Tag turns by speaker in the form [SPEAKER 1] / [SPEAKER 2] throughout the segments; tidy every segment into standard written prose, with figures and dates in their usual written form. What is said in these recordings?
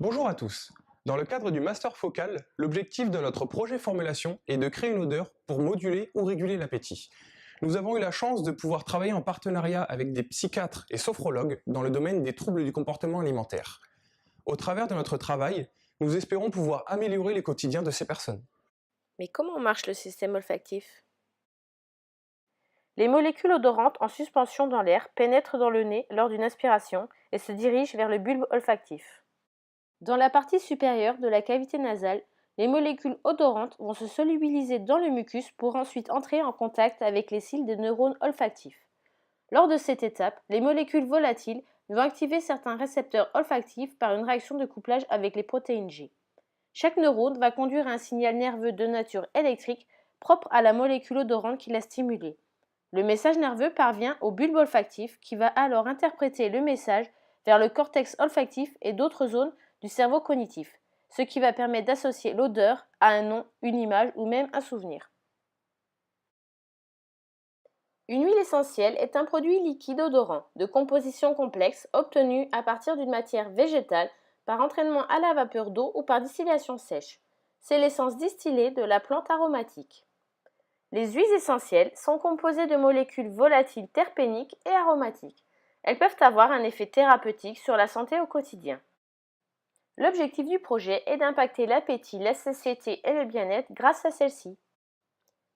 [SPEAKER 1] Bonjour à tous. Dans le cadre du Master Focal, l'objectif de notre projet formulation est de créer une odeur pour moduler ou réguler l'appétit. Nous avons eu la chance de pouvoir travailler en partenariat avec des psychiatres et sophrologues dans le domaine des troubles du comportement alimentaire. Au travers de notre travail, nous espérons pouvoir améliorer les quotidiens de ces personnes.
[SPEAKER 2] Mais comment marche le système olfactif? Les molécules odorantes en suspension dans l'air pénètrent dans le nez lors d'une aspiration et se dirigent vers le bulbe olfactif. Dans la partie supérieure de la cavité nasale, les molécules odorantes vont se solubiliser dans le mucus pour ensuite entrer en contact avec les cils des neurones olfactifs. Lors de cette étape, les molécules volatiles vont activer certains récepteurs olfactifs par une réaction de couplage avec les protéines G. Chaque neurone va conduire un signal nerveux de nature électrique propre à la molécule odorante qui l'a stimulée. Le message nerveux parvient au bulbe olfactif qui va alors interpréter le message vers le cortex olfactif et d'autres zones du cerveau cognitif, ce qui va permettre d'associer l'odeur à un nom, une image ou même un souvenir. Une huile essentielle est un produit liquide odorant de composition complexe obtenu à partir d'une matière végétale par entraînement à la vapeur d'eau ou par distillation sèche. C'est l'essence distillée de la plante aromatique. Les huiles essentielles sont composées de molécules volatiles terpéniques et aromatiques. Elles peuvent avoir un effet thérapeutique sur la santé au quotidien. L'objectif du projet est d'impacter l'appétit, la satiété et le bien-être grâce à celles-ci.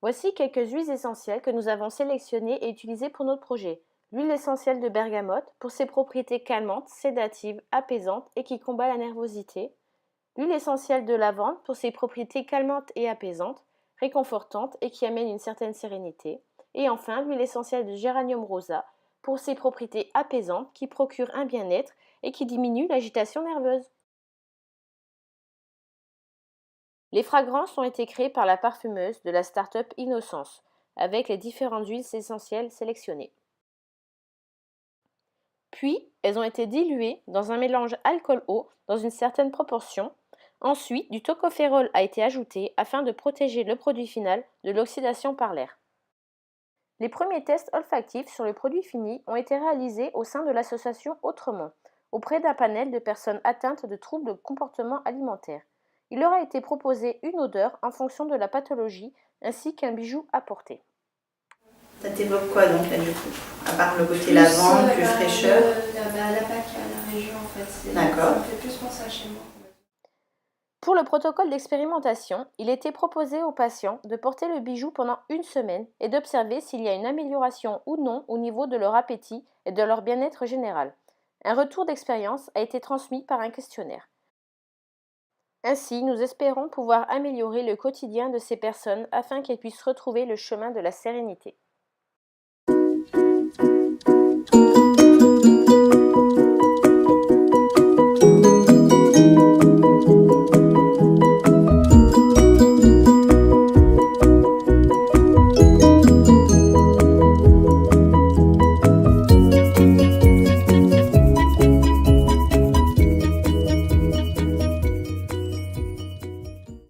[SPEAKER 2] Voici quelques huiles essentielles que nous avons sélectionnées et utilisées pour notre projet. L'huile essentielle de bergamote pour ses propriétés calmantes, sédatives, apaisantes et qui combat la nervosité. L'huile essentielle de lavande pour ses propriétés calmantes et apaisantes, réconfortantes et qui amènent une certaine sérénité. Et enfin, l'huile essentielle de géranium rosa pour ses propriétés apaisantes qui procurent un bien-être et qui diminuent l'agitation nerveuse. Les fragrances ont été créées par la parfumeuse de la start-up Innocence, avec les différentes huiles essentielles sélectionnées. Puis, elles ont été diluées dans un mélange alcool-eau dans une certaine proportion. Ensuite, du tocophérol a été ajouté afin de protéger le produit final de l'oxydation par l'air. Les premiers tests olfactifs sur le produit fini ont été réalisés au sein de l'association Autrement, auprès d'un panel de personnes atteintes de troubles de comportement alimentaire. Il leur a été proposé une odeur en fonction de la pathologie ainsi qu'un bijou à porter.
[SPEAKER 3] Ça t'évoque quoi donc là du coup? À part le côté lavande, plus fraîcheur?
[SPEAKER 4] La PACA, la région en fait.
[SPEAKER 3] D'accord.
[SPEAKER 4] Ça me fait plus penser à chez moi.
[SPEAKER 2] Pour le protocole d'expérimentation, il était proposé aux patients de porter le bijou pendant une semaine et d'observer s'il y a une amélioration ou non au niveau de leur appétit et de leur bien-être général. Un retour d'expérience a été transmis par un questionnaire. Ainsi, nous espérons pouvoir améliorer le quotidien de ces personnes afin qu'elles puissent retrouver le chemin de la sérénité.